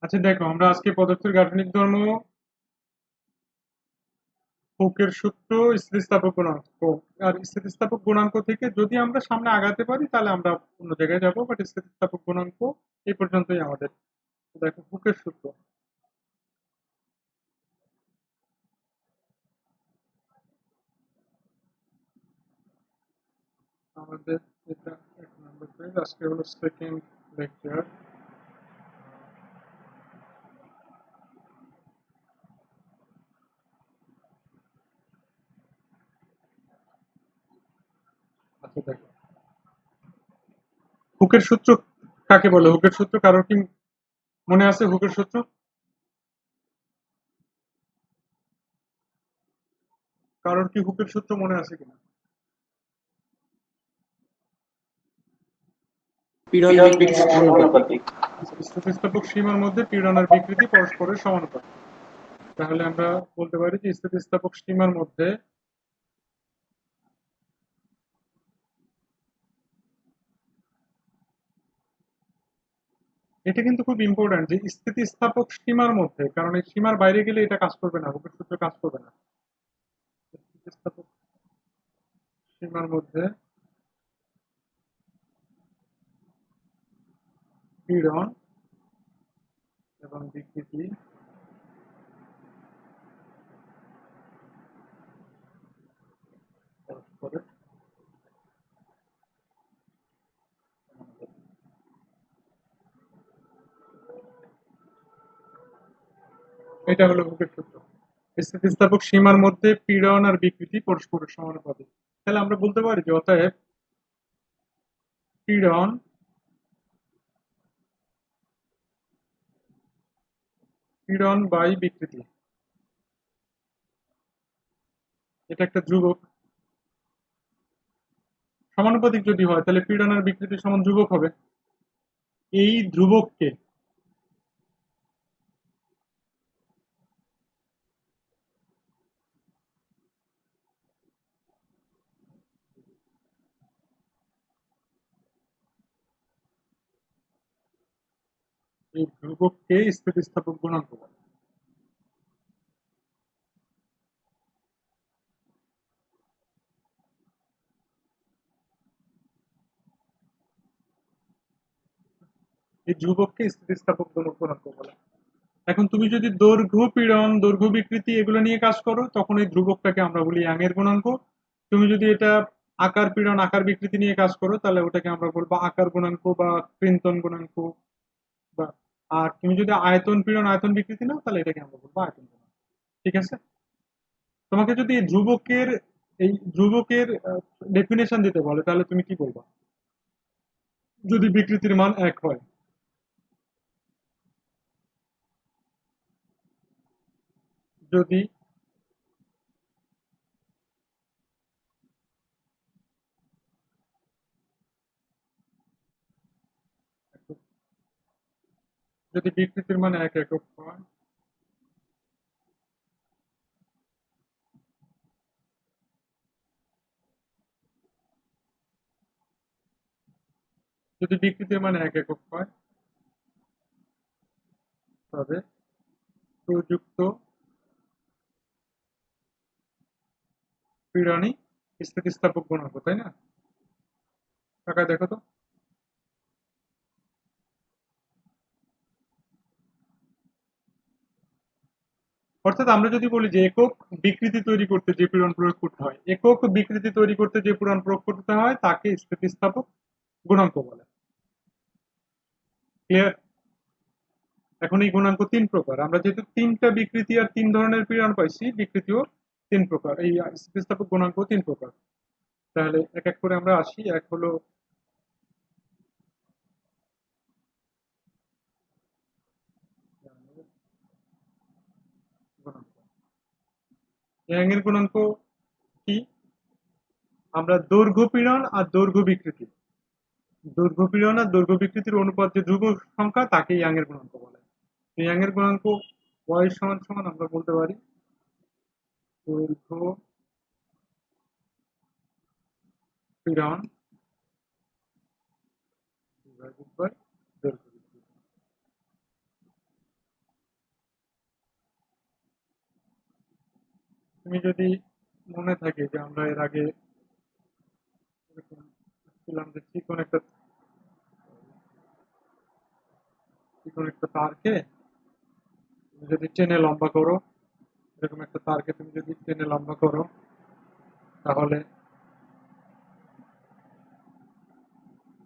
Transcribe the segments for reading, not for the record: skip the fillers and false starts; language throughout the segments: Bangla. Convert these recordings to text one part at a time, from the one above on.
আচ্ছা দেখো, আমরা আজকে পদার্থের গাঠনিক ধর্ম, হুকের সূত্র, স্থিতিস্থাপক গুণাঙ্ক আর স্থিতিস্থাপক গুণাঙ্ক থেকে যদি আমরা সামনে আগাতে পারি তাহলে আমরা অন্য জায়গায় যাবো, বাট স্থিতিস্থাপক গুণাঙ্ক এই পর্যন্তই আমাদের। তো দেখো হুকের সূত্র আমাদের, এটা 1 নম্বর পেজ, আজকে হলো সেকেন্ড লেকচার। আচ্ছা দেখো, হুকের সূত্র কাকে বলে? হুকের সূত্র কারোর কি মনে আছে? হুকের সূত্র কারোর কি হুকের সূত্র মনে আছে কিনা? পীড়ন বিকৃতি সমানুপাতিক। আচ্ছা, স্থিতিস্থাপক সীমার মধ্যে পীড়ন আর বিকৃতি পরস্পরের সমানুপাতিক। তাহলে আমরা বলতে পারি যে স্থিতিস্থাপক সীমার মধ্যে, এটা কিন্তু খুব ইম্পর্টেন্ট যে স্থিতিস্থাপক সীমার মধ্যে, কারণ এই সীমার বাইরে গেলে এটা কাজ করবে না, হুকের সূত্র কাজ করবে না। স্থিতিস্থাপক সীমার মধ্যে পীড়ন এবং বিকৃতি পরস্পরের সমানুপাতিক। এটা হলো হুকের সূত্র। স্থিতিস্থাপক সীমার মধ্যে পীড়ন আর বিকৃতি পরস্পরের সমানুপাতিক। তাহলে আমরা বলতে পারি যে অতএব পীড়ন পীড়ন বাই বিকৃতি, এটা একটা ধ্রুবক। সমানুপাতিক যদি হয় তাহলে পীড়ন আর বিকৃতি সমান ধ্রুবক হবে। এই ধ্রুবককে, এই ধ্রুবককে স্থিতিস্থাপক গুণাঙ্ক বলে। এই ধ্রুবককে স্থিতিস্থাপক গুণাঙ্ক বলে। এখন তুমি যদি দৈর্ঘ্য পীড়ন, দৈর্ঘ্য বিকৃতি এগুলো নিয়ে কাজ করো, তখন এই ধ্রুবকটাকে আমরা বলি ইয়াং এর গুণাঙ্ক। তুমি যদি এটা আকার পীড়ন, আকার বিকৃতি নিয়ে কাজ করো, তাহলে ওটাকে আমরা বলবো আকার গুণাঙ্ক বা ক্রিন্তন গুণাঙ্ক। বা আর তুমি যদি আয়তন পীড়ন, আয়তন বিকৃতি নাও, তাহলে এটাকে আমরা বলবো আয়তন গুণাঙ্ক। ঠিক আছে? তোমাকে যদি এই ধ্রুবকের ডেফিনেশন দিতে বলে, তাহলে তুমি কি বলবা যদি বিকৃতির মান 1 হয়? যদি যদি বিকৃতির মান 1 একক হয়, যদি বিকৃতির মান 1 একক হয়, তবে প্রযুক্ত পীড়নই স্থিতিস্থাপক গুণাঙ্ক, তাই না? টাকা দেখো তো। অর্থাৎ আমরা যদি বলি যে একক বিকৃতি তৈরি করতে যে পীড়ন প্রয়োগ করতে হয়, একক বিকৃতি তৈরি করতে যে পীড়ন প্রয়োগ করতে হয় তাকে স্থিতিস্থাপক গুণাঙ্ক বলে। ক্লিয়ার? এখন এই গুণাঙ্ক 3 প্রকার। আমরা যেহেতু 3টা বিকৃতি আর 3 ধরনের পীড়ন পাইছি, বিকৃতিও 3 প্রকার, এই স্থিতিস্থাপক গুণাঙ্ক 3 প্রকার। তাহলে এক এক করে আমরা আসি। এক হলো গুণাঙ্ক। ইয়াং এর গুণাঙ্ক কি? আমরা দৈর্ঘ্য পীড়ন আর দৈর্ঘ্য বিকৃতি, দৈর্ঘ্য পীড়ন আর দৈর্ঘ্য বিকৃতির অনুপাত যে ধ্রুব সংখ্যা তাকে ইয়াং এর গুণাঙ্ক বলে। ইয়াং এর গুণাঙ্ক y সমান সমান আমরা বলতে পারি দৈর্ঘ্য পীড়ন ডিভাইডেড বাই দৈর্ঘ্য বিকৃতি। তুমি যদি মনে থাকে যে আমরা এর আগে এরকম ছিলাম যে চিকন একটা তারকে তুমি যদি টেনে লম্বা করো, এরকম একটা তারকে তুমি যদি টেনে লম্বা করো, তাহলে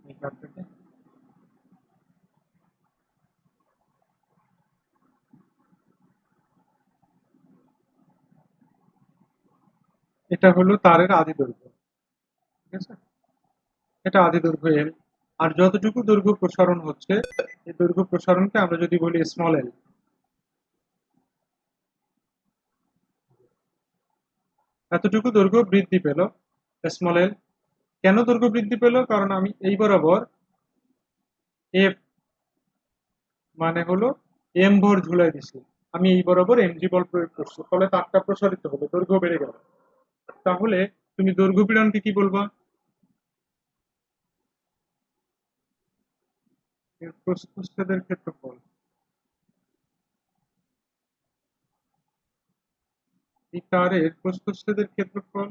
এই তারটাকে এটা হলো তারের আদি দৈর্ঘ্য। ঠিক আছে, এটা আদি দৈর্ঘ্য এল। আর যতটুকু দৈর্ঘ্য প্রসারণ হচ্ছে, এই দৈর্ঘ্য প্রসারণকে আমরা যদি বলি স্মল এল। এতটুকু দৈর্ঘ্য বৃদ্ধি পেল স্মল এল। কেন দৈর্ঘ্য বৃদ্ধি পেল? কারণ আমি এই বরাবর এফ মানে হলো এম ভর ঝুলাই দিছি, আমি এই বরাবর এমজি বল প্রয়োগ করছি, ফলে তারটা প্রসারিত হলো, দৈর্ঘ্য বেড়ে গেল। তাহলে তুমি দৈর্ঘ্য পীড়নকে কি বলবা? এর প্রস্থচ্ছেদের ক্ষেত্রফল। এই তারের প্রস্থচ্ছেদের ক্ষেত্রফল,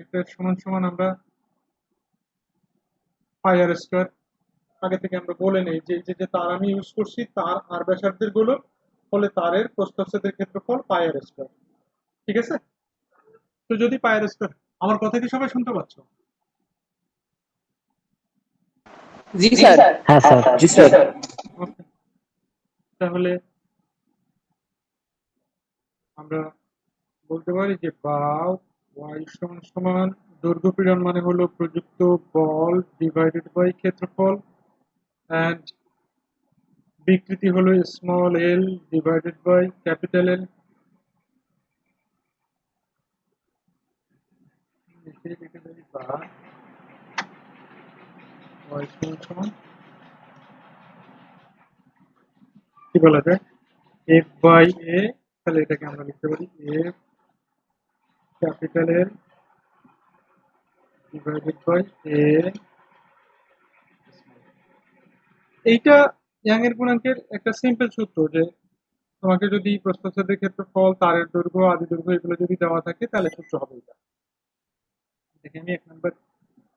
এটা সমান সমান আমরা পাই আর স্কোয়ার। আগে থেকে আমরা বলে নেই যে এই যে যে তার আমি ইউজ করছি তার আর ব্যাসার্ধের গুলো, ফলে তারের প্রস্থচ্ছেদের ক্ষেত্রফল পাই আর স্কোয়ার। ঠিক আছে, তো যদি পাই আর স্কোয়ার, আমার কথা কি সবাই শুনতে পাচ্ছ? জি স্যার। হ্যাঁ স্যার, জি স্যার। ওকে, তাহলে আমরা বলতে পারি যে বা ওয়াই সমান সমান দৈর্ঘ্য পীড়ন মানে হলো প্রযুক্ত বল ডিভাইডেড বাই ক্ষেত্রফল, অ্যান্ড বিকৃতি হলো small L divided by capital L. লিখে দেই বা ওয়াই সমান সমান কি বলা যায়, এফ বাই এ। তাহলে এটাকে আমরা লিখতে পারি F capital L divided by A. এইটা ইয়াং এর গুণাঙ্কের একটা সিম্পল সূত্র, যে তোমাকে যদি প্রস্থচ্ছেদের ক্ষেত্রফল তারের দৈর্ঘ্য আদি দৈর্ঘ্য এগুলো যদি দেওয়া থাকে তাহলে সূত্র হবে এটা। দেখে আমি 1 নম্বর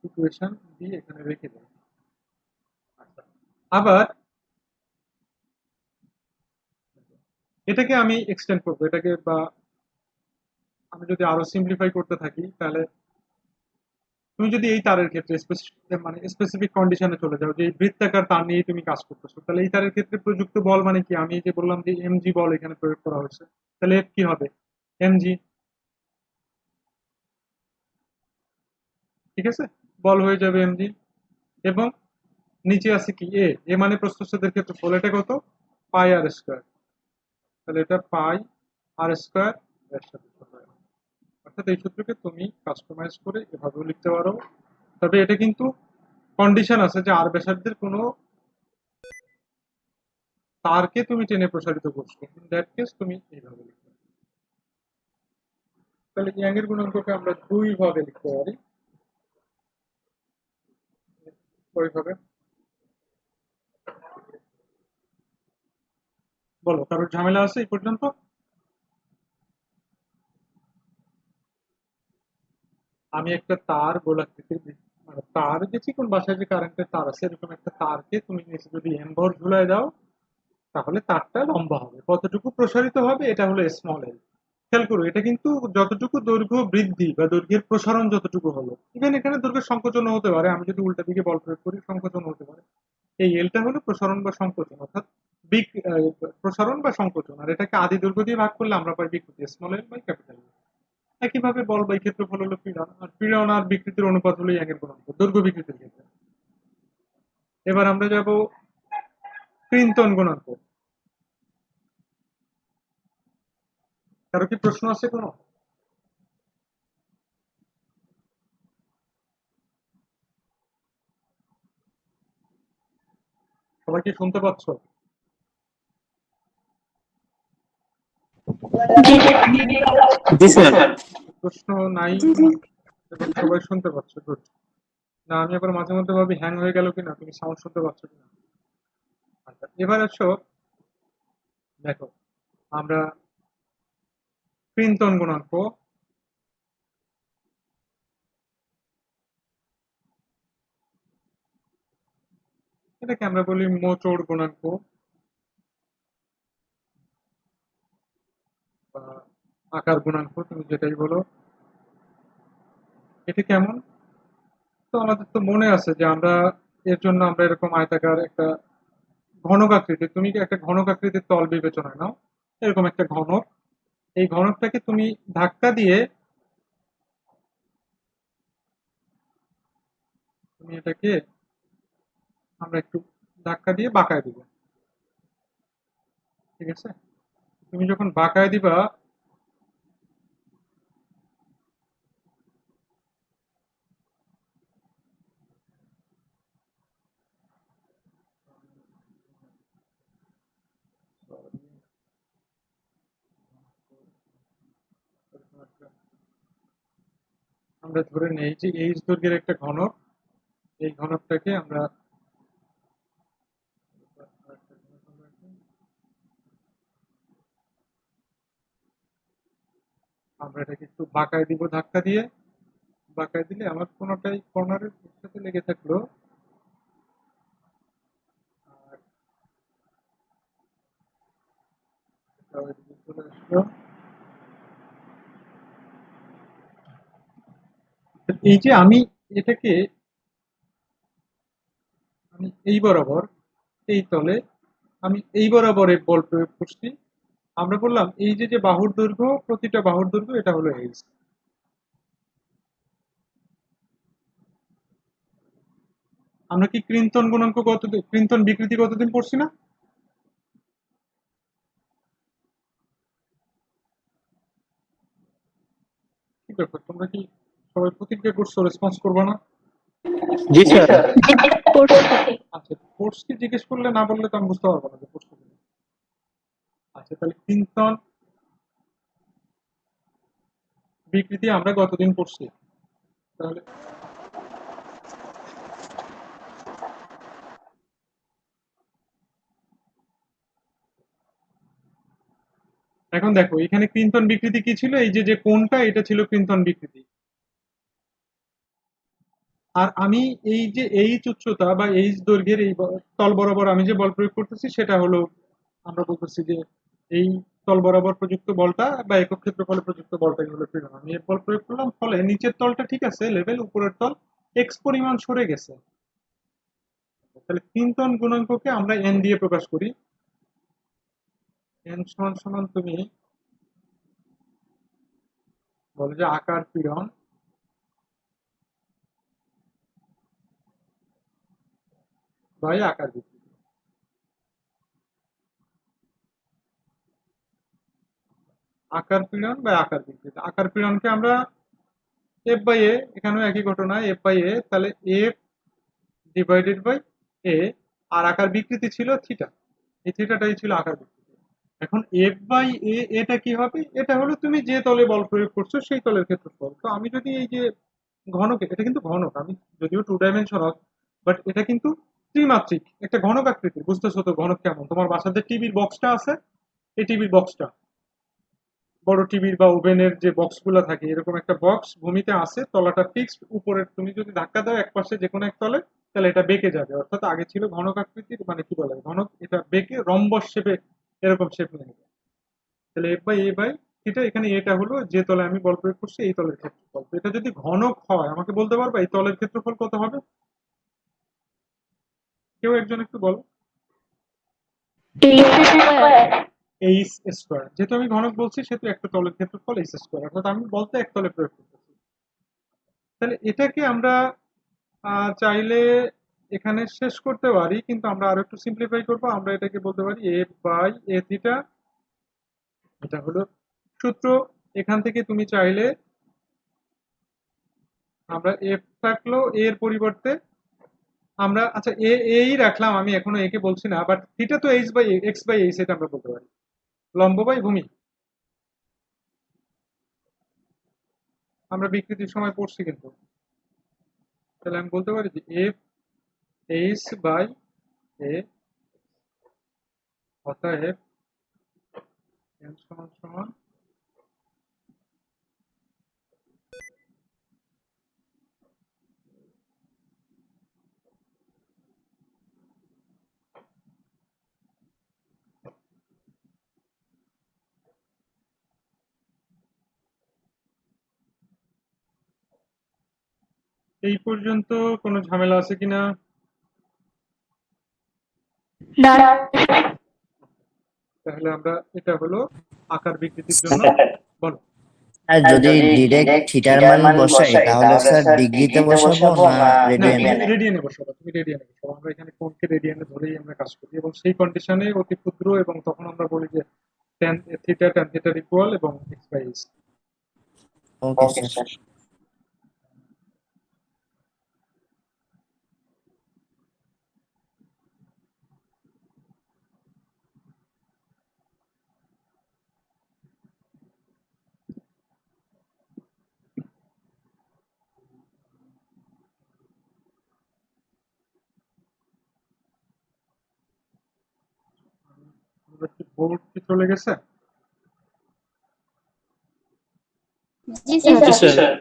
ইকুয়েশন দিয়ে এখানে রেখে দেব। আচ্ছা, আবার এটাকে আমি এক্সটেন্ড করবো, এটাকে বা আমি যদি আরো সিম্পলিফাই করতে থাকি, তাহলে তুমি যদি এই তারের ক্ষেত্রে মানে স্পেসিফিক কন্ডিশনে চলে যাও যে এই বৃত্তাকার তার নিয়ে তুমি কাজ করতেছো, তাহলে এই তারের ক্ষেত্রে প্রযুক্ত বল মানে কি? আমি যে বললাম যে এমজি বল এখানে প্রয়োগ করা হয়েছে, তাহলে এফ কি হবে? এমজি। ঠিক আছে, বল হয়ে যাবে এমজি। এবং নিচে আছে কি এ, এ মানে প্রস্থচ্ছেদের ক্ষেত্রফল, এটা কত? পাই আর স্কোয়ার। তাহলে এটা পাই আর স্কোয়ার এর সাথে চলে যাবে। অর্থাৎ এই সূত্রকে তুমি কাস্টমাইজ করে এভাবেও লিখতে পারো, তবে এটা কিন্তু কন্ডিশন আছে যে আর ব্যাসার্ধের কোনো তারকে তুমি টেনে প্রসারিত করছো, ইন দ্যাট কেস তুমি এইভাবে লিখতে পারো। তাহলে ইয়াং এর গুণাঙ্ককে আমরা দুই ভাবে লিখতে পারি। ওইভাবে বলো, কারোর ঝামেলা আছে এই পর্যন্ত? আমি একটা তার গোলাকৃতির মানে তার যে চিকন বাসায় যে কারেন্টের তার আছে, এরকম একটা তারকে তুমি নিচে যদি এম ভর ঝুলায় দাও, তাহলে তারটা লম্বা হবে, কতটুকু প্রসারিত হবে এটা হলো স্মল এল। খেয়াল করো, এটা কিন্তু যতটুকু দৈর্ঘ্য বৃদ্ধি বা দৈর্ঘ্যের প্রসারণ যতটুকু হলো, ইভেন এখানে দৈর্ঘ্যের সংকোচন হতে পারে, আমি যদি উল্টা দিকে বল প্রয়োগ করি সংকোচন হতে পারে। এই এলটা হলো প্রসারণ বা সংকোচন, অর্থাৎ বিগ প্রসারণ বা সংকোচন, আর এটাকে আদি দৈর্ঘ্য দিয়ে ভাগ করলে আমরা পাই বিকৃতি small L by capital L. একইভাবে বল বাই ক্ষেত্রফল হলো পীড়ন, আর পীড়ন আর বিকৃতির অনুপাত হলো ইয়াং এর গুণাঙ্ক দৈর্ঘ্য বিকৃতির ক্ষেত্রে। এবার আমরা যাব ক্রিন্তন গুণাঙ্ক। কারো কি প্রশ্ন আছে কোনো? সবাই কি শুনতে পাচ্ছ? জি স্যার। প্রশ্ন নাই জি জি এবং সবাই শুনতে পাচ্ছ, গুড। না আমি আবার মাঝে মধ্যে ভাবি হ্যাং হয়ে গেল কিনা, তুমি সাউন্ড শুনতে পাচ্ছ কিনা। আচ্ছা, এবার আসো, দেখো আমরা ক্রিন্তন গুণাঙ্ক, এটাকে আমরা বলি মোচড় গুণাঙ্ক বা আকার গুণাঙ্ক, তুমি যেটাই বলো। এটা কেমন? তো আমাদের তো মনে আছে যে আমরা এর জন্য আমরা এরকম আয়তাকার একটা ঘনক আকৃতি, তুমি কি একটা ঘনক আকৃতির তল বিবেচনায় নাও, এরকম একটা ঘনক, এই ঘনকটাকে তুমি ধাক্কা দিয়ে তুমি এটাকে আমরা একটু ধাক্কা দিয়ে বাঁকায় দিব, ঠিক আছে? তুমি যখন বাঁকায় দিবা, আমরা ধরে নেই যে এইচ দৈর্ঘ্যের একটা ঘনক, এই ঘনকটাকে আমরা আমরা এটাকে একটু বাঁকায় দিব ধাক্কা দিয়ে, বাঁকায় দিলে আমার কোনোটাই কর্নারের সাথে লেগে থাকলো, আর এটাও এদিকে চলে আসলো। এই যে আমি এটাকে আমি এই বরাবর, এই তলে আমি এই বরাবর এই বল প্রয়োগ করছি। আমরা বললাম এই যে যে বাহুর দৈর্ঘ্য, প্রতিটা বাহুর দৈর্ঘ্য এটা হলো এইচ। আমরা কি ক্রিন্তন গুণাঙ্ক কতদিন, ক্রিন্তন বিকৃতি কতদিন পড়ছি না? কি ব্যাপার, তোমরা কি সবাই প্রতিজ্ঞা করছো রেসপন্স করবো না? জি স্যার। আচ্ছা, কোর্স কি জিজ্ঞেস করলে না বললে তো আমি বুঝতে পারবো না যে কোর্স কি। আচ্ছা, তাহলে ক্রিন্তন বিকৃতি আমরা কতদিন পড়ছি? তাহলে এখন দেখো এখানে ক্রিন্তন বিকৃতি কি ছিল, এই যে যে কোণটা এটা ছিল ক্রিন্তন বিকৃতি। আর আমি এই যে এইচ উচ্চতা বা এইচ দৈর্ঘ্যের এই তল বরাবর আমি যে বল প্রয়োগ করতেছি সেটা হলো, আমরা বলতেছি যে এই তল বরাবর প্রযুক্ত বলটা বা একক ক্ষেত্রফলে প্রযুক্ত বলটাই হলো পীড়ন। আমি এর বল প্রয়োগ করলাম, ফলে নিচের তলটা ঠিক আছে লেভেল, উপরের তল এক্স পরিমাণ সরে গেছে। তাহলে ক্রিন্তন গুণাঙ্ককে আমরা এন দিয়ে প্রকাশ করি। এন সমান সমান তুমি বলো যে আকার পীড়ন বাই আকার বিকৃতি। আকার পীড়ন বা আকার বিকৃতি, আকার পীড়নকে আমরা এফ বাই এ, এখানেও একই ঘটনা, এফ বাই এ, তাহলে এফ ডিভাইডেড বাই এ, আর আকার বিকৃতি ছিল থিটা, এই থিটাটাই ছিল আকার বিকৃতি। এখন এফ বাই এ, এটা কি হবে? এটা হলো তুমি যে তলে বল প্রয়োগ করছো সেই তলের ক্ষেত্রফল। তো আমি যদি এই যে ঘনক, এটা কিন্তু ঘনক, আমি যদিও টু ডাইমেনশনাল, বাট এটা কিন্তু ত্রিমাত্রিক একটা ঘনক আকৃতি, বুঝতেছো তো ঘনক কেমন? তোমার বাসার যে টিভির বক্সটা আছে, এই টিভির বক্সটা, বড় টিভির বা ওভেনের যে বক্সগুলো থাকে, এরকম একটা বক্স ভূমিতে আছে, তলাটা ফিক্সড, উপরের তুমি যদি ধাক্কা দাও এক পাশে যে কোনো এক তলে, তাহলে এটা বেঁকে যাবে। অর্থাৎ আগে ছিল ঘনক আকৃতির, মানে কি বলে ঘনক, এটা বেঁকে রম্বস শেপে এরকম শেপ নিয়ে যাবে। তাহলে F by A by theta, এখানে এটা হলো যে তলে আমি বল প্রয়োগ করছি এই তলের ক্ষেত্রফল। তো এটা যদি ঘনক হয় আমাকে বলতে পারবা এই তলের ক্ষেত্রফল কত হবে? কেউ একজন একটু বলো। এইচ স্কোয়ার, যেহেতু আমি ঘনক বলছি সেহেতু একটা তলের ক্ষেত্রফল এইচ স্কোয়ার, অর্থাৎ আমি বলতে এক তলে প্রয়োগ করতেছি। তাহলে এটাকে আমরা চাইলে এখানে শেষ করতে পারি, কিন্তু আমরা আরো একটু সিম্পলিফাই করবো। আমরা এটাকে বলতে পারি এফ বাই এ থিটা, এটা হলো সূত্র। এখান থেকে তুমি চাইলে আমরা এফ থাকলো এর পরিবর্তে আমরা, আচ্ছা এ এই রাখলাম, আমি এখনো একে বলছি না, বাট থিটা তো H by X by H, এটা আমরা বলতে পারি লম্ব বাই ভূমি, আমরা বিকৃতির সময় পড়ছি কিন্তু। তাহলে আমি বলতে পারি যে এফ এইচ বাই এ, অতএব এন সমান সমান এই পর্যন্ত কোনো ঝামেলা আছে কিনা? না তাহলে আমরা এটা হলো আকার বিকৃতির জন্য। বলো। আর যদি ডিরেক্ট থিটার মান বসাই তাহলে স্যার ডিগ্রিতে বসাবো না না, রেডিয়ানে? রেডিয়ানে বসাবো, তুমি রেডিয়ানে বসাবো। আমরা এখানে কোণকে রেডিয়ানে ধরেই আমরা কাজ করি এবং সেই কন্ডিশনে অতি ক্ষুদ্র, এবং তখন আমরা বলি যে tan থিটা ইকুয়াল এবং x/s। Okay sir. আমাদের কি বোর্ড কি চলে গেছে? জি স্যার জি স্যার।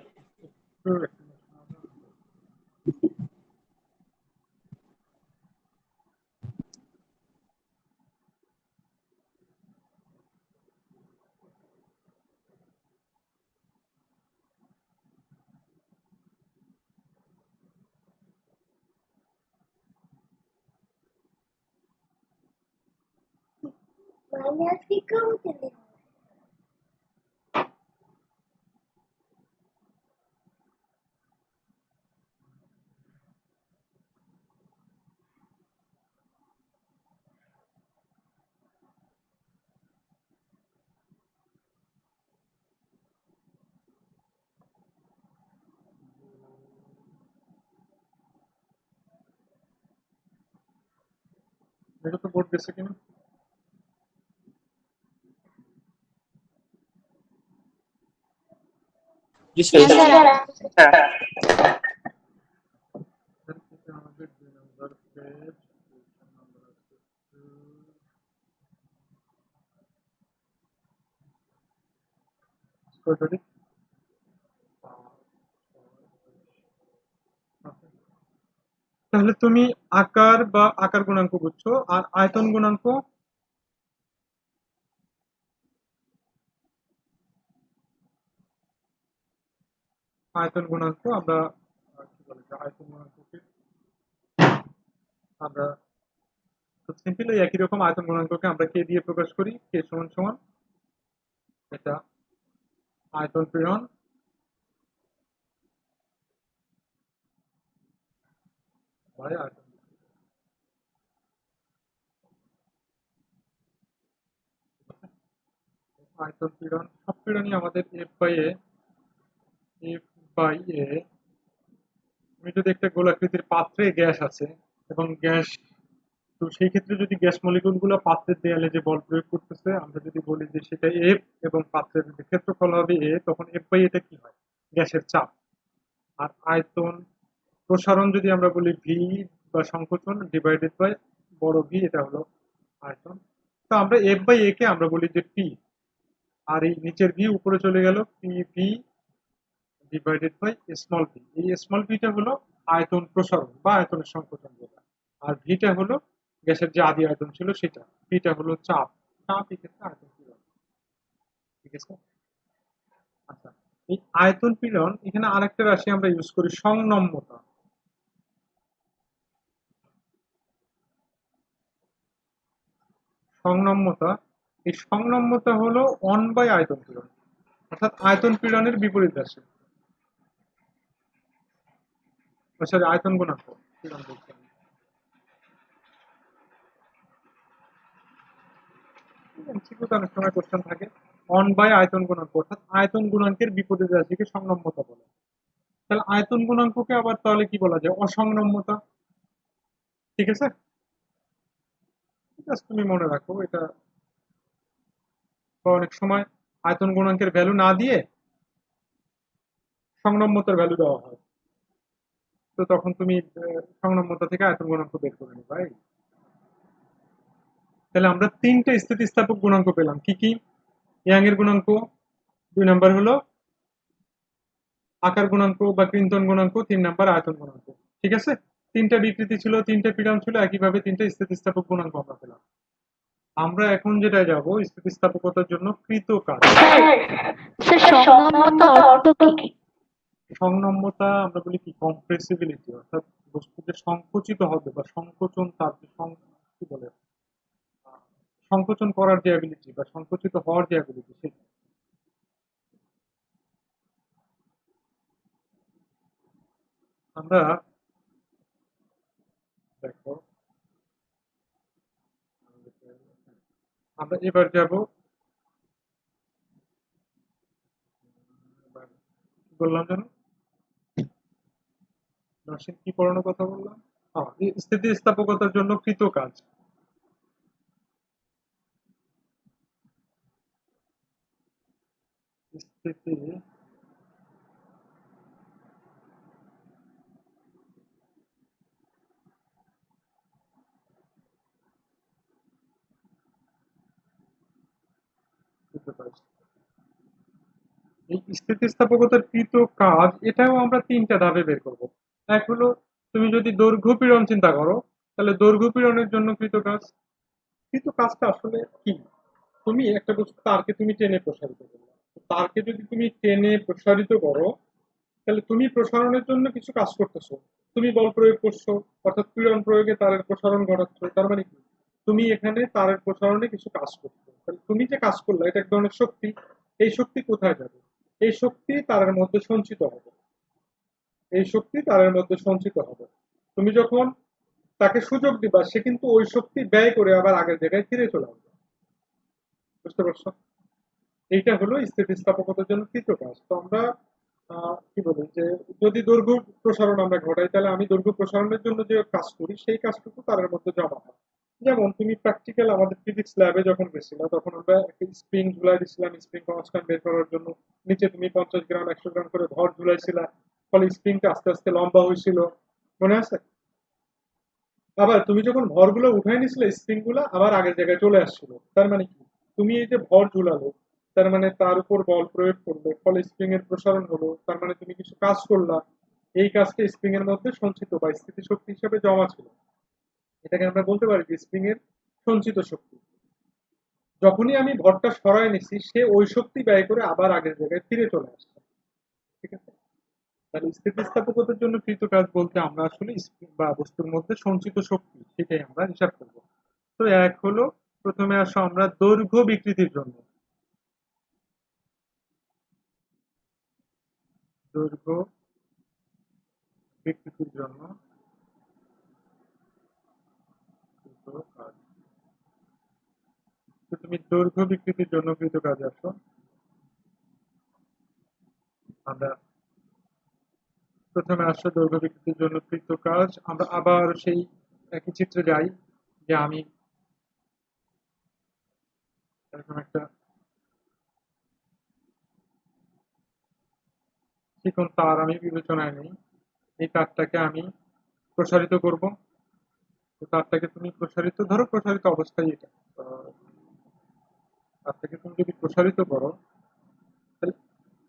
দেখো তো বোর্ড গেছে কিনা। জি হ্যাঁ স্যার স্যার। এটা আমাদের 2 নাম্বার পেজ, নাম্বার আছে 6 তারিখ। তাহলে তুমি আকার বা আকার গুণাঙ্ক বুঝছো, আর আয়তন গুণাঙ্ক? আয়তন গুণাঙ্ক আমরা কি বলে যে আয়তন গুণাঙ্ককে আমরা খুব সিম্পল এই একই রকম আয়তন গুণাঙ্ককে আমরা কে দিয়ে প্রকাশ করি? কে সমান সমান এটা আয়তন পীড়ন বাই আয়তন। আয়তন পীড়ন সব পীড়নই আমাদের এফ বাই এ। তুমি যদি একটা গোলাকৃতির পাত্রে গ্যাস আছে এবং গ্যাস, তো সেই ক্ষেত্রে যদি গ্যাস মলিকুল গুলো পাত্রের দেয়ালে যে বল প্রয়োগ করতেছে, আমরা যদি বলি যে সেটা এফ এবং পাত্রের যে ক্ষেত্রফল হবে এ, তখন এফ/এটা কি হয়? গ্যাসের চাপ। আর আয়তন প্রসারণ যদি আমরা বলি ভি বা সংকোচন ডিভাইডেড বাই বড় ভি, এটা হলো আয়তন। তো আমরা এফ/এ কে আমরা বলি যে পি, আর এই নিচের ভি উপরে চলে গেল, P V divided by small V. এই স্মল ভিটা হলো আয়তন প্রসারণ বা আয়তনের সংকোচন যেটা, আর ভিটা হলো গ্যাসের যে আদি আয়তন ছিল সেটা, পিটা হলো চাপ। চাপ এক্ষেত্রে আয়তন পীড়ন। ঠিক আছে। আচ্ছা, এই আয়তন পীড়ন এখানে আরেকটা রাশি আমরা ইউজ করি, সংনম্যতা। সংনম্যতা, এই সংনম্যতা হলো 1 বাই আয়তন পীড়ন, অর্থাৎ আয়তন পীড়নের বিপরীত রাশি। সরি, আয়তন গুণাঙ্ক, পীড়ন বলছি আমি। এমসিকিউতে অনেক সময় কোশ্চেন থাকে 1 বাই আয়তন গুণাঙ্ক, অর্থাৎ আয়তন গুণাঙ্কের বিপরীত রাশিকে সংনম্যতা বলে। তাহলে আয়তন গুণাঙ্ককে আবার তাহলে কি বলা যায়? অসংনম্যতা। ঠিক আছে, জাস্ট তুমি মনে রাখো এটা। বা অনেক সময় আয়তন গুণাঙ্কের ভ্যালু না দিয়ে সংনম্যতার ভ্যালু দেওয়া হয়, তো তখন তুমি সংনম্যতা থেকে আয়তন গুণাঙ্ক বের করে নিবা। তাহলে আমরা 3টে স্থিতিস্থাপক গুণাঙ্ক পেলাম। কি কি? ইয়াং এর গুণাঙ্ক, 2 নাম্বার হলো আকার গুণাঙ্ক বা ক্রিন্তন গুণাঙ্ক, 3 নাম্বার আয়তন গুণাঙ্ক। ঠিক আছে, 3টা বিকৃতি ছিল, 3টে পীড়ন ছিল, একইভাবে 3টে স্থিতিস্থাপক গুণাঙ্ক আমরা পেলাম। আমরা এখন যেটা যাব স্থিতিস্থাপকতার জন্য কৃত কাজ। স্যার স্যার সংনম্যতা অর্থ কি? সংনম্যতা আমরা বলি কি কম্প্রেসিবিলিটি, অর্থাৎ বস্তু যে সংকুচিত হবে বা সংকোচন, তার যে কি বলে আহ, সংকোচন করার যে অ্যাবিলিটি বা সংকুচিত হওয়ার যে অ্যাবিলিটি সেটা। আমরা দেখো, আমরা এবার যাব, এবার কি বললাম যেন, নরসিং কি পড়ানোর কথা বললাম, স্থিতিস্থাপকতার জন্য কৃত কাজ। স্থিতি কৃত কাজ, এই স্থিতিস্থাপকতার কৃত কাজ এটাও আমরা তিনটা ধাপে বের করব। এক হলো, তুমি যদি দৈর্ঘ্য পীড়ন চিন্তা করো, তাহলে দৈর্ঘ্য পীড়নের জন্য কৃত কাজ। কৃত কাজটা আসলে কি? তুমি একটা বস্তু তারকে তুমি টেনে প্রসারিত করো, তারকে যদি তুমি টেনে প্রসারিত করো, তাহলে তুমি প্রসারণের জন্য কিছু কাজ করতেছো, তুমি বল প্রয়োগ করছো, অর্থাৎ পীড়ন প্রয়োগে তারের প্রসারণ ঘটাচ্ছ। তার মানে কি, তুমি এখানে তারের প্রসারণে কিছু কাজ করছো, তাহলে তুমি যে কাজ করলে এটা এক ধরনের শক্তি। এই শক্তি কোথায় যাবে? এই শক্তি তারের মধ্যে সঞ্চিত হবে, এই শক্তি তারের মধ্যে সঞ্চিত হবে। তুমি যখন তাকে সুযোগ দিবা, সে কিন্তু ওই শক্তি ব্যয় করে আবার আগের জায়গায় ফিরে চলে আসবে। বুঝতে পারছো? এইটা হলো স্থিতিস্থাপকতার জন্য তৃতীয় কাজ। তো আমরা কি বলি যে, যদি দৈর্ঘ্য প্রসারণ আমরা ঘটাই, তাহলে আমি দৈর্ঘ্য প্রসারণের জন্য যে কাজ করি সেই কাজটুকু তারের মধ্যে জমা হয়। যেমন তুমি প্র্যাকটিক্যাল আমাদের ফিজিক্স ল্যাবে যখন গেছিলা, তখন আমরা একটা স্প্রিং ঝুলাই দিছিলাম স্প্রিং কনস্ট্যান্ট বের করার জন্য। নিচে তুমি 50 গ্রাম 100 গ্রাম করে ভর ঝুলাইছিলা, ফলে স্প্রিংটা আস্তে আস্তে লম্বা হয়েছিল, মনে আছে? আবার তুমি যখন ভরগুলো উঠাই নিছিলে, স্প্রিং গুলো আবার আগের জায়গায় চলে আসছিল। তার মানে কি, তুমি এই যে ভর ঝুলালো, তার মানে তার উপর বল প্রয়োগ করলে, ফলে স্প্রিং এর প্রসারণ হলো, তার মানে তুমি কিছু কাজ করলা। এই কাজটা স্প্রিং এর মধ্যে সঞ্চিত বা স্থিতিশক্তি হিসেবে জমা ছিল। এটাকে আমরা বলতে পারি যে স্প্রিং এর সঞ্চিত শক্তি। যখনই আমি ভরটা সরায় নিছি, সে ওই শক্তি ব্যয় করে আবার আগের জায়গায় ফিরে চলে আসছে। ঠিক আছে? তাহলে স্থিতিস্থাপকতার জন্য কৃত কাজ বলতে আমরা আসলে স্প্রিং বা বস্তুর মধ্যে সঞ্চিত শক্তি সেটাই আমরা হিসাব করব। তো এক হলো, প্রথমে আসো আমরা দৈর্ঘ্য বিকৃতির জন্য। দৈর্ঘ্য বিকৃতির জন্য কৃত কাজ। তো তুমি দৈর্ঘ্য বিকৃতির জন্য কৃত কাজ আসো, আমরা প্রথমে আসো দৈর্ঘ্য বিকৃতির জন্য কৃত কাজ। আমরা আবার সেই একই চিত্রে যাই, যে আমি এরকম একটা চিকন তার আমি বিবেচনায় নেই। এই তারটাকে আমি প্রসারিত করব। তো তারটাকে তুমি প্রসারিত ধরো, প্রসারিত অবস্থায় এটা, আহ, তারটাকে তুমি যদি প্রসারিত করো, তাহলে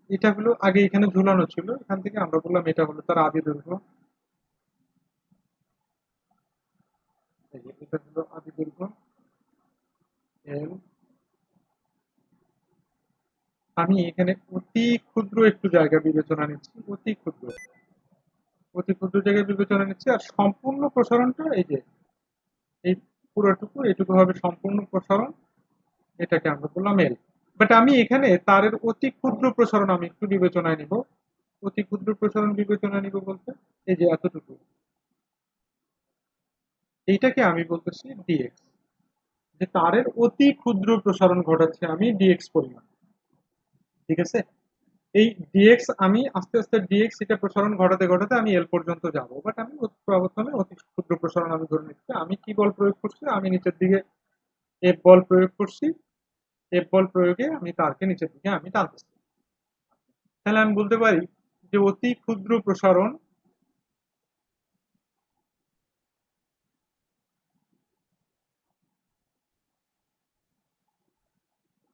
এটা হলো আগে এখানে ঝুলানো ছিল, এখান থেকে আমরা বললাম এটা হলো তার আদি দৈর্ঘ্য। এই যে এটা হলো আদি দৈর্ঘ্য এল। আমি এখানে অতি ক্ষুদ্র একটু জায়গা বিবেচনা নিচ্ছি, অতি ক্ষুদ্র, অতি ক্ষুদ্র জায়গায় বিবেচনা নিচ্ছি। আর সম্পূর্ণ প্রসারণটা এই যে এই পুরোটুকু এইটুকু হবে সম্পূর্ণ প্রসারণ, এটাকে আমরা বললাম এল। বাট আমি এখানে তারের অতি ক্ষুদ্র প্রসারণ আমি একটু বিবেচনায় নিব। অতি ক্ষুদ্র প্রসারণ বিবেচনায় নিব বলতে এই যে এতটুকু, এইটাকে আমি বলতেছি ডিএক্স। যে তারের অতি ক্ষুদ্র প্রসারণ ঘটাচ্ছে আমি ডিএক্স পরিমাণ। ঠিক আছে? এই ডিএক্স আমি আস্তে আস্তে ডিএক্স এটা প্রসারণ ঘটাতে ঘটাতে আমি এল পর্যন্ত যাব। বাট আমি প্রথমে অতি ক্ষুদ্র প্রসারণ আমি ধরে নিচ্ছি। আমি কি বল প্রয়োগ করছি? আমি নিচের দিকে এফ বল প্রয়োগ করছি। এফ বল প্রয়োগে আমি তারকে নিচের দিকে আমি টানতেছি। তাহলে আমি বলতে পারি যে অতি ক্ষুদ্র প্রসারণ,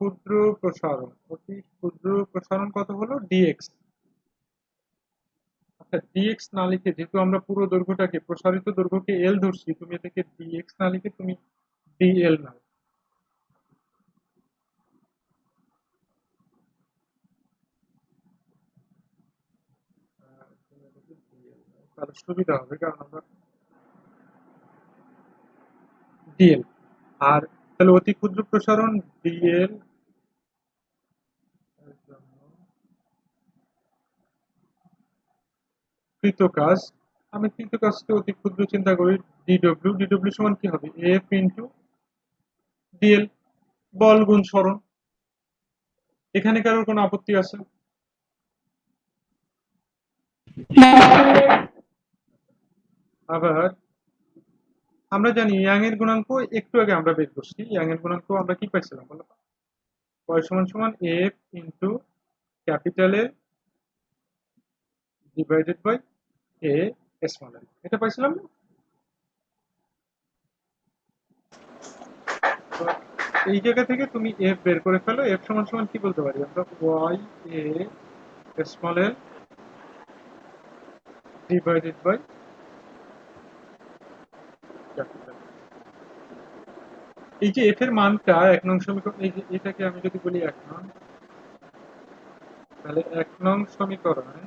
ক্ষুদ্র প্রসারণ, অতি ক্ষুদ্র প্রসারণ কত হলো? ডিএক্স। আচ্ছা, ডিএক্স না লিখে, যেহেতু আমরা পুরো দৈর্ঘ্যটাকে প্রসারিত দৈর্ঘ্যকে এল ধরছি, তুমি এটাকে ডিএক্স না লিখে তুমি ডিএল নাও। তাহলে সুবিধা হবে, কারণ আমরা ডিএল আর তাহলে অতি ক্ষুদ্র প্রসারণ ডিএল কৃত কাজ। আমি কৃত কাজকে অতি ক্ষুদ্র চিন্তা করি, ডিডব্লিউ। ডিডব্লিউ সমান কি হবে? এফ ইন্টু ডিএল, বল গুণ সরণ। এখানে কারোর কোনো আপত্তি আছে? আবার আমরা জানি ইয়াং এর গুণাঙ্ক একটু আগে আমরা বের করছি। ইয়াং এর গুণাঙ্ক আমরা কি পাইছিলাম বলো তো? y সমান সমান F into capital A divided by A small L, এটা পাইছিলাম না? তো এই জায়গা থেকে তুমি এফ বের করে ফেলো। এফ সমান সমান কি বলতে পারি আমরা? Y A small L divided by capital. এই যে এফ এর মানটা 1 নং সমীকরণ, এই যে এটাকে আমি যদি বলি 1 নং, তাহলে 1 নং সমীকরণে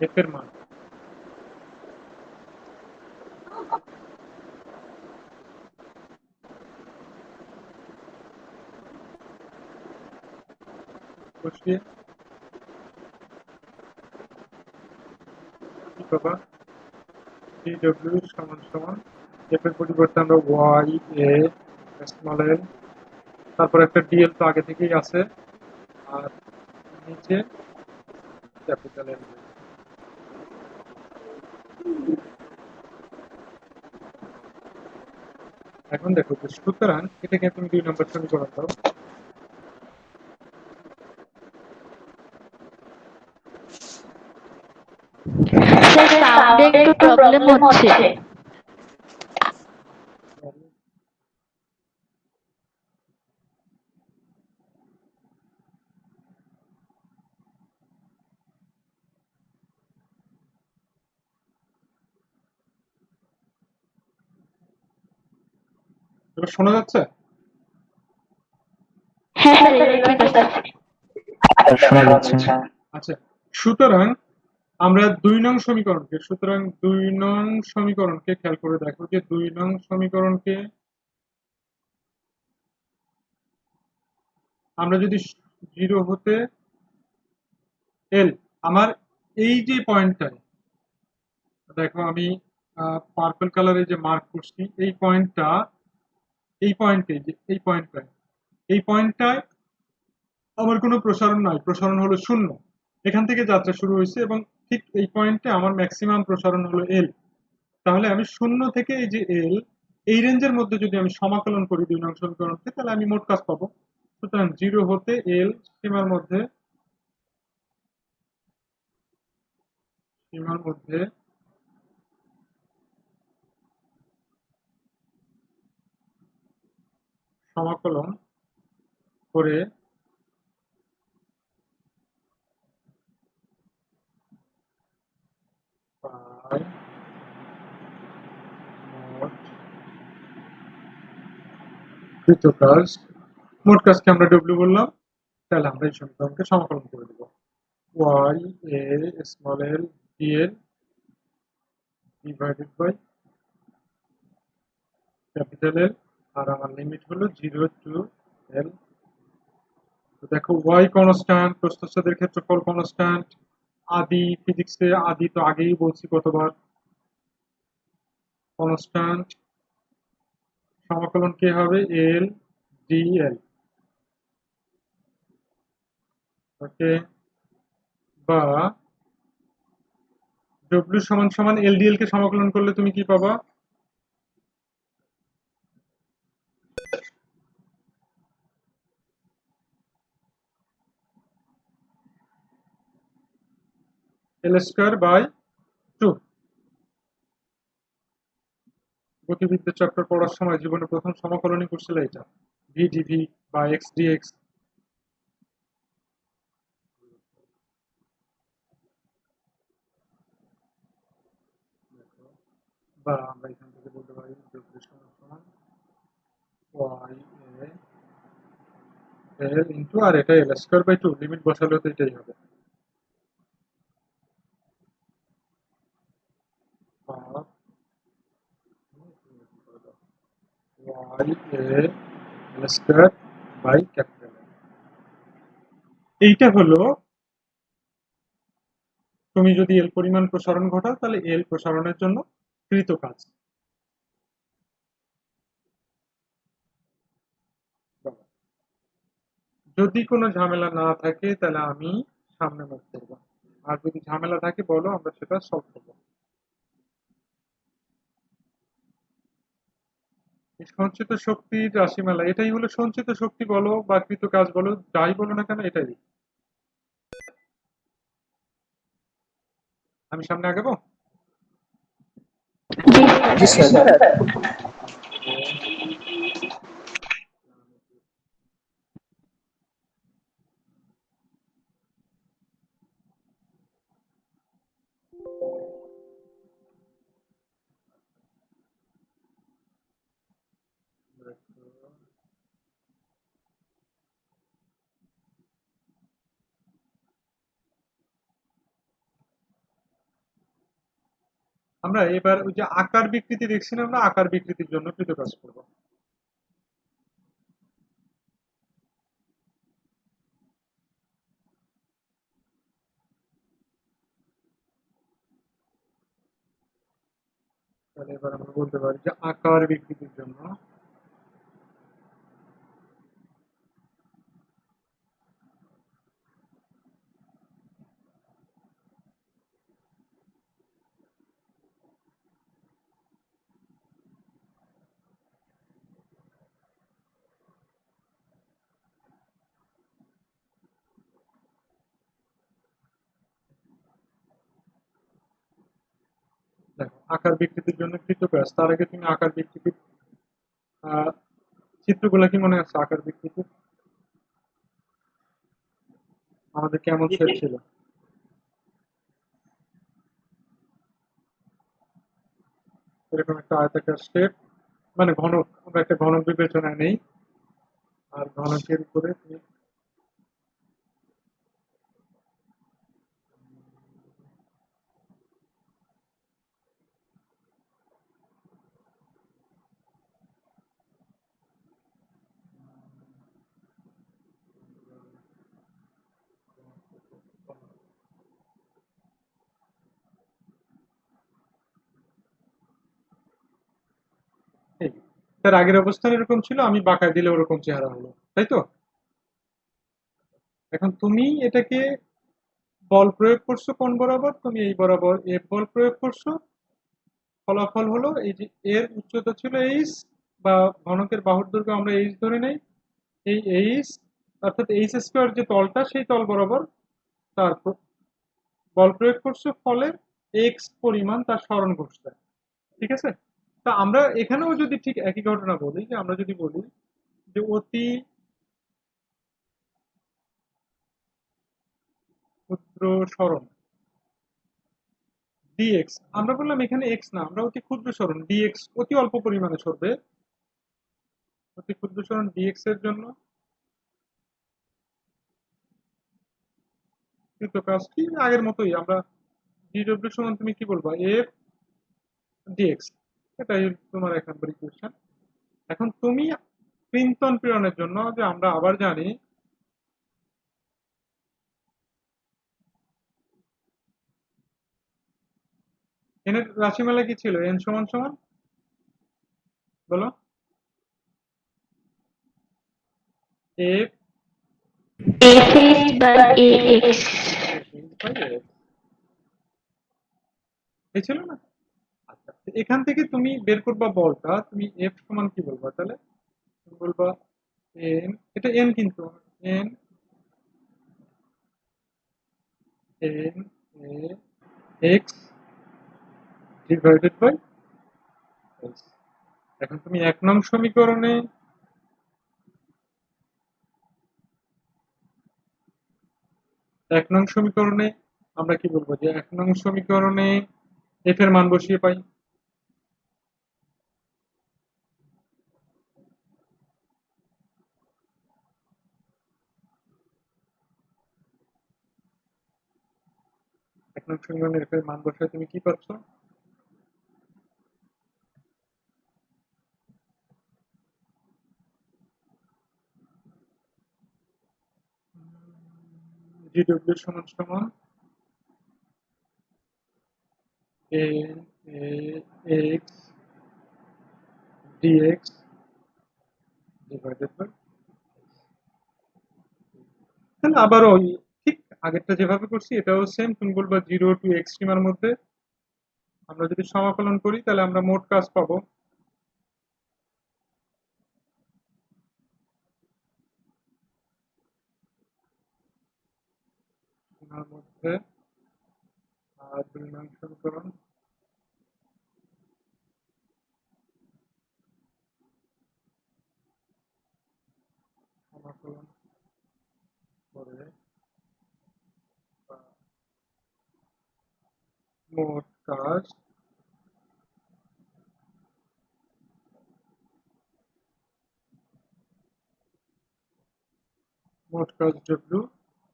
এফ এর মান বসিয়ে কি পাবা? ডিডব্লিউ সমান সমান এফ এর পরিবর্তে আমরা ওয়াই এ স্মল এল, তারপর একটা ডিএল তো আগে থেকেই আছে, আর নিচে ক্যাপিটাল এল। এখন দেখো যে সুতরাং এটাকে তুমি 2 নম্বর সমীকরণ দাও। স্যার সাউন্ডে একটু প্রবলেম হচ্ছে। এবার শোনা যাচ্ছে? হ্যাঁ স্যার, এবার ঠিক আছে। শোনা যাচ্ছে। আচ্ছা, সুতরাং আমরা 2 নং সমীকরণকে খেয়াল করে দেখো যে 2 নং সমীকরণকে আমরা যদি 0 হতে এল, আমার এই যে পয়েন্টটায় দেখো আমি পার্পল কালারে যে মার্ক করছি, এই পয়েন্টটা, এই পয়েন্টে, যে এই পয়েন্টটায় আমার কোনো প্রসারণ নাই, প্রসারণ হলো 0। এখান থেকে যাত্রা শুরু হয়েছে এবং ঠিক এই পয়েন্টে আমার ম্যাক্সিমাম প্রসারণ হলো এল। তাহলে আমি 0 থেকে এই যে এল, এই রেঞ্জের মধ্যে যদি আমি সমাকলন করি 2 নং সমীকরণকে, তাহলে আমি মোট কাজ পাবো। সুতরাং 0 হতে এল সীমার মধ্যে সমাকলন করে পাই মোট কৃত কাজ। মোট কাজকে আমরা ডব্লিউ বললাম, তাহলে আমরা এই সমীকরণকে সমাকলন করে দেবো। Y A small L DL divided by capital L, আর আমার লিমিট হলো 0 টু এল। তো দেখো ওয়াই কনস্ট্যান্ট, প্রস্থচ্ছেদের ক্ষেত্রফল কনস্ট্যান্ট, আদি ফিজিক্সে আদি তো আগেই বলছি কতবার, কনস্ট্যান্ট। সমাকলন কে হবে? এল ডিএল। ওকে, বা ডব্লিউ সমান সমান এল ডিএল কে সমাকলন করলে তুমি কি পাবা? এল স্কোয়ার বাই 2। গতিবিদ্যা চ্যাপ্টার পড়ার সময় জীবনে প্রথম সমাকলনই করছিল এটা, ভি ডিভি বা এক্স ডিএক্স। বা আমরা এখান থেকে বলতে পারি ডব্লিউ সমান সমান ওয়াই এ এল ইন্টু আর এটা L square by two, limit বসালে তো এটাই হবে। Half Y L square by capital L. এইটা হলো তুমি যদি এল পরিমাণ প্রসারণ ঘটাও তাহলে এল প্রসারণের জন্য কৃত কাজ। যদি কোনো ঝামেলা না থাকে তাহলে আমি সামনে মুভ করবো, আর যদি ঝামেলা থাকে বলো, আমরা সেটা সলভ করবো। এই সঞ্চিত শক্তির রাশিমালা, এটাই হলো সঞ্চিত শক্তি বলো বা কৃত কাজ বলো, যাই বলো না কেন এটাই। আমি সামনে আগাবো। জি জি স্যার। স্যার। আমরা এবার ওই যে আকার বিকৃতি দেখছিলাম না, আকার বিকৃতির জন্য কৃত কাজ করবো। তাহলে এবার আমরা বলতে পারি যে আকার বিকৃতির জন্য দেখো, আকার বিকৃতির জন্য কৃত কাজ, তার আগে তুমি আকার বিকৃতির আহ চিত্রগুলা কি মনে আছে? আকার বিকৃতির আমাদের কেমন সেট ছিল? এরকম একটা আয়তাকার শেপ, মানে ঘনক, আমরা একটা ঘনক বিবেচনায় নেই, আর ঘনকের উপরে তুমি এই, তার আগের অবস্থান এরকম ছিল, আমি বাঁকায় দিলে ওরকম চেহারা হলো, তাই তো? এখন তুমি এটাকে বল প্রয়োগ করছো কোন বরাবর? তুমি এই বরাবর এফ বল প্রয়োগ করছো, ফলাফল হলো এই যে এর উচ্চতা ছিল এইচ, বা ঘনকের বাহুর দৈর্ঘ্য আমরা এইচ ধরে নেই, এই এইচ অর্থাৎ এইচ স্কোয়ার যে তলটা, সেই তল বরাবর তার বল প্রয়োগ করছো, ফলে এক্স পরিমাণ তার সরণ ঘটছে। ঠিক আছে? তা আমরা এখানেও যদি ঠিক একই ঘটনা বলি, যে আমরা যদি বলি যে অতি ক্ষুদ্র সরণ ডিএক্স, আমরা বললাম এখানে এক্স না, আমরা অতি ক্ষুদ্র সরণ ডিএক্স অতি অল্প পরিমাণে সরবে, অতি ক্ষুদ্র সরণ ডিএক্স এর জন্য কৃত কাজটি আগের মতোই, আমরা ডিডব্লিউ সমান তুমি কি বলবা, এফ ডিএক্স, এটাই তোমার এক নম্বর ইকুয়েশন। এখন তুমি ক্রিন্তন পীড়নের জন্য যে আমরা আবার জানি এন এর রাশিমালা কি ছিল? এন সমান সমান বলো, F FS by AX. By F, এই ছিল না? আচ্ছা, এখান থেকে তুমি বের করবা বলটা, তুমি এফ সমান কি বলবা তাহলে? তুমি বলবা এন, এটা এন কিন্তু, N N A X divided by S. এখন তুমি এক নং সমীকরণে এক নং সমীকরণে আমরা কি বলবো, যে এক নং সমীকরণে এফ এর মান বসিয়ে পাই। এক নং সমীকরণের f এর মান বসায় তুমি কি পাচ্ছ? GW সমান সমান ax dx divided by, তাহলে আবারও ওই ঠিক আগেরটা যেভাবে করছি এটাও সেম। তুমি বলবা 0 টু এক্সট্রিমার মধ্যে আমরা যদি সমাকলন করি তাহলে আমরা মোট কাজ পাবো সীমার মধ্যে আর 2 নং সমীকরণ সমাকলন করে মোট কাজ W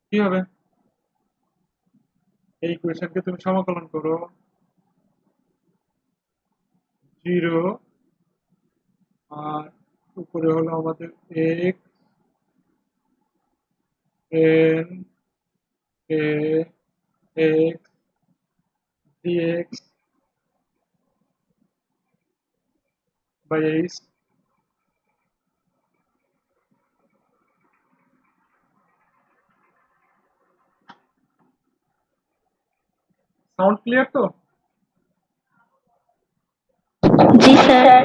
কি হবে? এই ইকুয়েশনকে তুমি সমাকলন করো 0 আর উপরে হলো আমাদের x n a x dx by h। Sound clear তো? জি স্যার।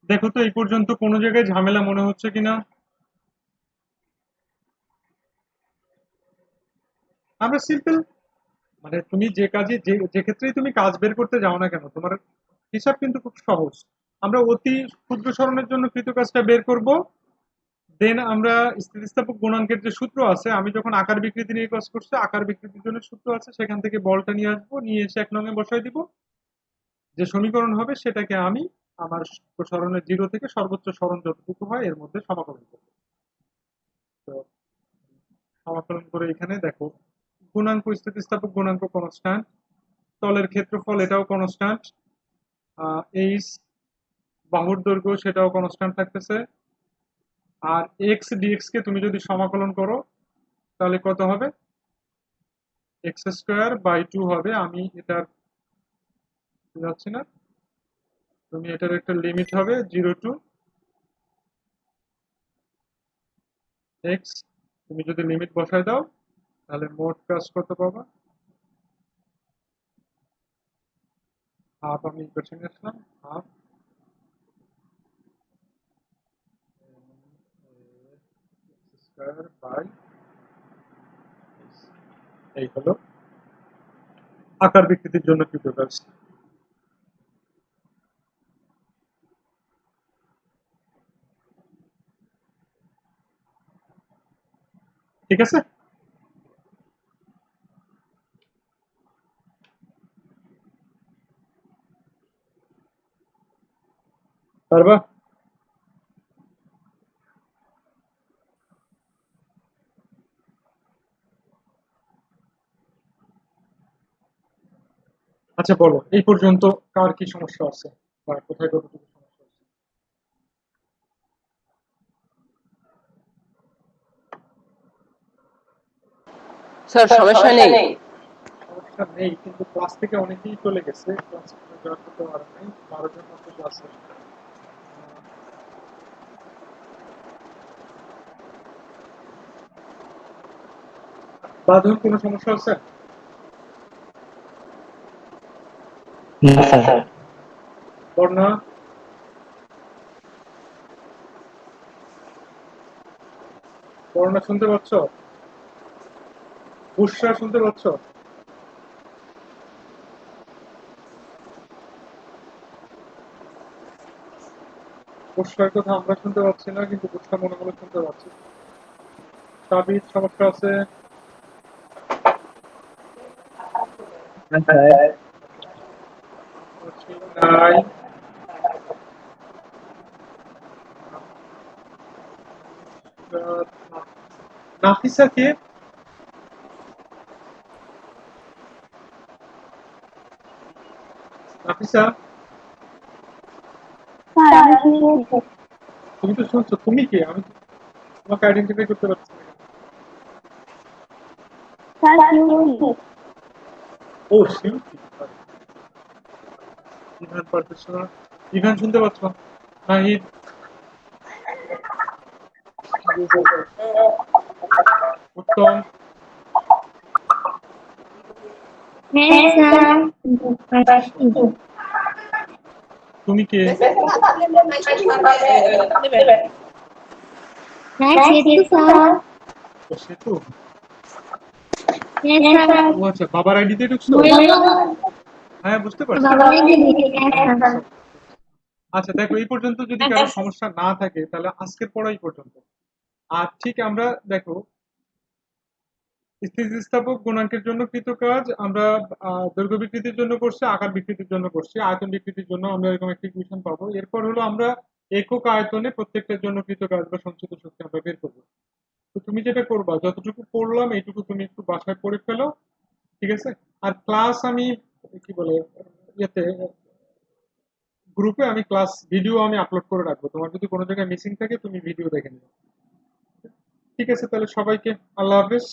দেখো তো এই পর্যন্ত কোনো জায়গায় ঝামেলা মনে হচ্ছে কিনা? আমরা সিম্পল, মানে তুমি যে কাজে যে ক্ষেত্রেই তুমি কাজ বের করতে যাও না কেন তোমার হিসাব কিন্তু খুব সহজ। আমরা অতি ক্ষুদ্র সরণের জন্য কৃত কাজটা বের করব, দেন আমরা স্থিতিস্থাপক গুণাঙ্কের যে সূত্র আছে, আমি যখন আকার বিকৃতি নিয়ে কাজ করছি আকার বিকৃতির জন্য সূত্র আছে, সেখান থেকে বলটা নিয়ে আসবো, নিয়ে এসে 1 নং এ বসাই দিব। যে সমীকরণ হবে সেটাকে আমি আমার সরণের 0 থেকে সর্বোচ্চ সরণ যতটুকু হয় এর মধ্যে সমাকলন করব। তো সমাকলন করে এখানে দেখো গুণাঙ্ক স্থিতিস্থাপক গুণাঙ্ক কনস্ট্যান্ট, তলের ক্ষেত্রফল এটাও কনস্ট্যান্ট, এইচ বাহুর দৈর্ঘ্য সেটাও কনস্ট্যান্ট থাকতেছে। আর এক্স ডিএক্স কে তুমি যদি সমাকলন করো তাহলে কত হবে? এক্স স্কোয়ার বাই 2 হবে। আমি এটার যাচ্ছি না, তুমি এটার একটা লিমিট হবে 0 টু এক্স। তুমি যদি লিমিট বসায় দাও তাহলে মোট কাজ কত পাবা? হাফ, আমি ইকুয়েশন আসলাম হাফ স্কোয়ার বাই, এই হলো আকার বিকৃতির জন্য কৃত কাজ। ঠিক আছে? পারবা? আচ্ছা বলো এই পর্যন্ত কার কি সমস্যা আছে বা কোথায় কতটুকু সমস্যা আছে? স্যার সমস্যা নেই। সমস্যা নেই, কিন্তু ক্লাস থেকে অনেকেই চলে গেছে, ক্লাস জয়েন করতে পারে নাই, 12 জন মাত্র ক্লাসে। বাঁধন কোনো সমস্যা আছে? না স্যার। বর্ণা বর্ণা শুনতে পাচ্ছ? বুসরা শুনতে পাচ্ছ? বুসরার কথা আমরা শুনতে পাচ্ছি না, কিন্তু বুসরা মনে হলো শুনতে পাচ্ছি। সাবির সমস্যা আছে? নাই। নাফিসা কে? ঈশা, স্যার আমি শুনেছি তুমি তো শুনছো, তুমি কে? আমি তো তোমাকে আইডেন্টিফাই করতে পারছি না। স্যার কিউসি ও শিল্পী, ইভান পারতেছো না? ইভান শুনতে পাচ্ছ? নাহিদ, উত্তম, হ্যাঁ স্যার তুমি কে? হ্যাঁ সেতু স্যার ও সেতু। হ্যাঁ স্যার ও আচ্ছা, বাবার আইডিতে ঢুকছো? বললাম হ্যাঁ, বুঝতে পারছি। বাবা দিদি হ্যাঁ স্যার আচ্ছা দেখো, এই পর্যন্ত যদি কারো সমস্যা না থাকে তাহলে আজকের পড়া এই পর্যন্ত। আর ঠিক আমরা দেখো, স্থিতিস্থাপক গুণাঙ্কের জন্য কৃত কাজ আমরা দৈর্ঘ্য বিকৃতির জন্য করছি, আকার বিকৃতির জন্য করছি, আয়তন বিকৃতির জন্য আমরা এরকম একটি ইকুয়েশন পাবো। এরপর হলো আমরা একক আয়তনে প্রত্যেকটার জন্য কৃত কাজ বা সঞ্চিত শক্তি আমরা বের করবো। তো তুমি যেটা করবা, যতটুকু পড়লাম এইটুকু তুমি একটু বাসায় পড়ে ফেলো, ঠিক আছে? আর ক্লাস আমি কি বলে ইয়েতে গ্রুপে আমি ক্লাস ভিডিও আমি আপলোড করে রাখবো, তোমার যদি কোনো জায়গায় মিসিং থাকে তুমি ভিডিও দেখে নিও। ঠিক আছে, তাহলে সবাইকে আল্লাহ হাফেজ।